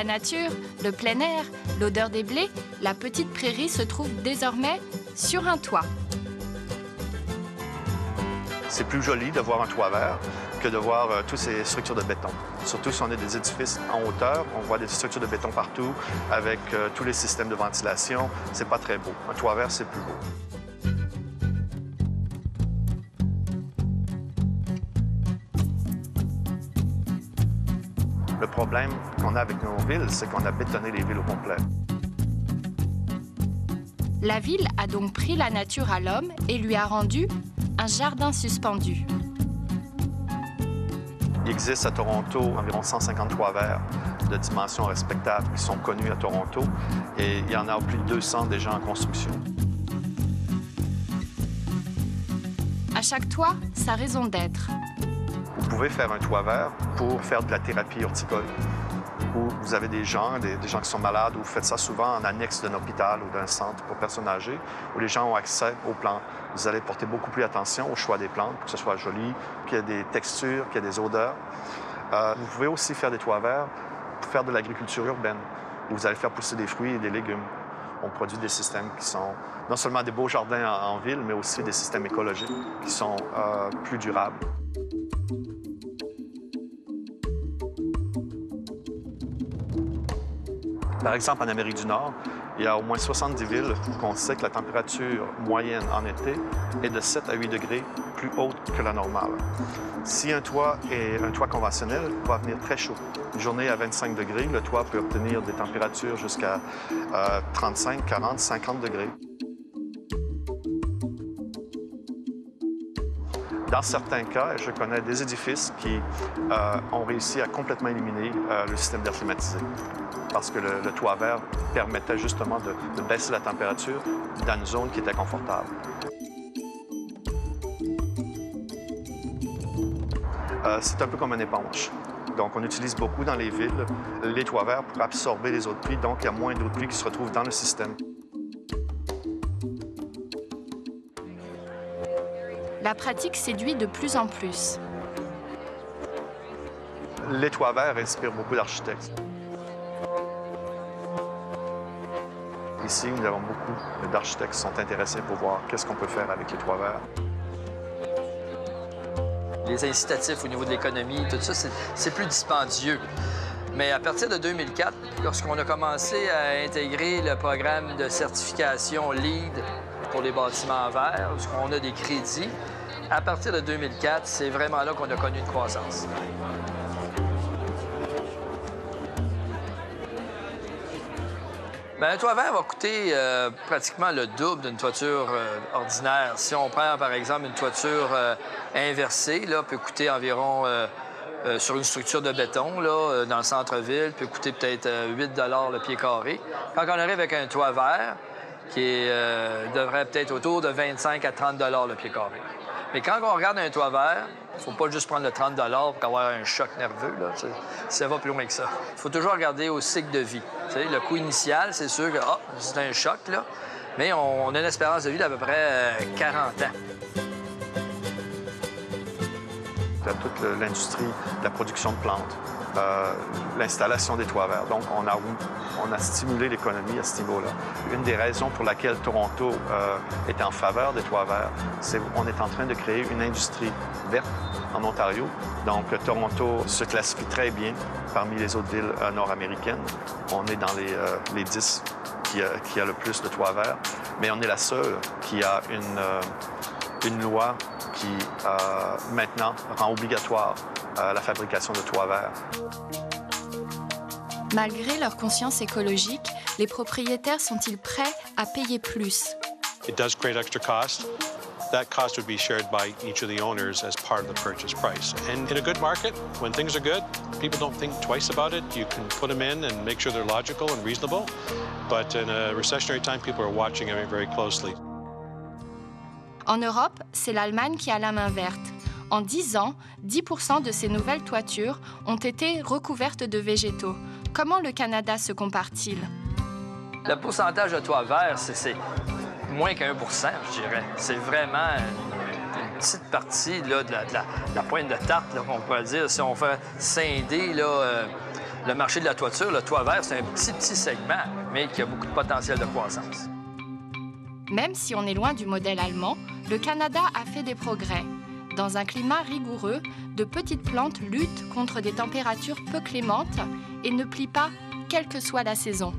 La nature, le plein air, l'odeur des blés, la petite prairie se trouve désormais sur un toit. C'est plus joli de voir un toit vert que de voir toutes ces structures de béton. Surtout si on a des édifices en hauteur, on voit des structures de béton partout avec tous les systèmes de ventilation. C'est pas très beau. Un toit vert, c'est plus beau. Le problème qu'on a avec nos villes, c'est qu'on a bétonné les villes au complet. La ville a donc pris la nature à l'homme et lui a rendu un jardin suspendu. Il existe à Toronto environ 150 toits verts de dimensions respectables qui sont connus à Toronto et il y en a plus de 200 déjà en construction. À chaque toit, sa raison d'être. Vous pouvez faire un toit vert pour faire de la thérapie horticole. Où vous avez des gens qui sont malades, ou vous faites ça souvent en annexe d'un hôpital ou d'un centre pour personnes âgées, où les gens ont accès aux plantes. Vous allez porter beaucoup plus attention au choix des plantes, pour que ce soit joli, qu'il y ait des textures, qu'il y ait des odeurs. Vous pouvez aussi faire des toits verts pour faire de l'agriculture urbaine, où vous allez faire pousser des fruits et des légumes. On produit des systèmes qui sont non seulement des beaux jardins en ville, mais aussi des systèmes écologiques qui sont plus durables. Par exemple, en Amérique du Nord, il y a au moins 70 villes qu'on sait que la température moyenne en été est de 7 à 8 degrés plus haute que la normale. Si un toit est un toit conventionnel, il va venir très chaud. Une journée à 25 degrés, le toit peut obtenir des températures jusqu'à 35, 40, 50 degrés. Dans certains cas, je connais des édifices qui ont réussi à complètement éliminer le système d'air climatisé parce que le toit vert permettait justement de baisser la température dans une zone qui était confortable. C'est un peu comme une éponge. Donc, on utilise beaucoup dans les villes les toits verts pour absorber les eaux de pluie, donc il y a moins d'eau de pluie qui se retrouvent dans le système. La pratique séduit de plus en plus. Les toits verts inspirent beaucoup d'architectes. Ici, nous avons beaucoup d'architectes qui sont intéressés pour voir qu'est-ce qu'on peut faire avec les toits verts. Les incitatifs au niveau de l'économie, tout ça, c'est plus dispendieux. Mais à partir de 2004, lorsqu'on a commencé à intégrer le programme de certification LEED pour les bâtiments verts, lorsqu'on a des crédits, à partir de 2004, c'est vraiment là qu'on a connu une croissance. Bien, un toit vert va coûter pratiquement le double d'une toiture ordinaire. Si on prend, par exemple, une toiture inversée, là, peut coûter environ, sur une structure de béton, là, dans le centre-ville, peut coûter peut-être 8 $ le pied carré. Quand on arrive avec un toit vert, qui devrait peut-être autour de 25 à 30 $ le pied carré. Mais quand on regarde un toit vert, il ne faut pas juste prendre le 30 $ pour avoir un choc nerveux. Là. Ça va plus loin que ça. Il faut toujours regarder au cycle de vie. Tu sais, le coût initial, c'est sûr que c'est un choc, là, mais on a une espérance de vie d'à peu près 40 ans. Il y a toute l'industrie de la production de plantes, l'installation des toits verts. Donc, on a stimulé l'économie à ce niveau-là. Une des raisons pour laquelle Toronto est en faveur des toits verts, c'est qu'on est en train de créer une industrie verte en Ontario. Donc, Toronto se classifie très bien parmi les autres villes nord-américaines. On est dans les 10 qui a le plus de toits verts, mais on est la seule qui a une loi qui, maintenant, rend obligatoire la fabrication de toits verts. Malgré leur conscience écologique, les propriétaires sont-ils prêts à payer plus? It does create extra cost. That cost would be shared by each of the owners as part of the purchase price. And in a good market, when things are good, people don't think twice about it. You can put them in and make sure they're logical and reasonable. But in a recessionary time, people are watching it very closely. En Europe, c'est l'Allemagne qui a la main verte. En 10 ans, 10% de ces nouvelles toitures ont été recouvertes de végétaux. Comment le Canada se compare-t-il? Le pourcentage de toits verts, c'est moins qu'1 %, je dirais. C'est vraiment une petite partie là, de la pointe de tarte, là, on pourrait dire. Si on fait scinder là, Le marché de la toiture, le toit vert, c'est un petit segment, mais qui a beaucoup de potentiel de croissance. Même si on est loin du modèle allemand, le Canada a fait des progrès. Dans un climat rigoureux, de petites plantes luttent contre des températures peu clémentes et ne plient pas, quelle que soit la saison.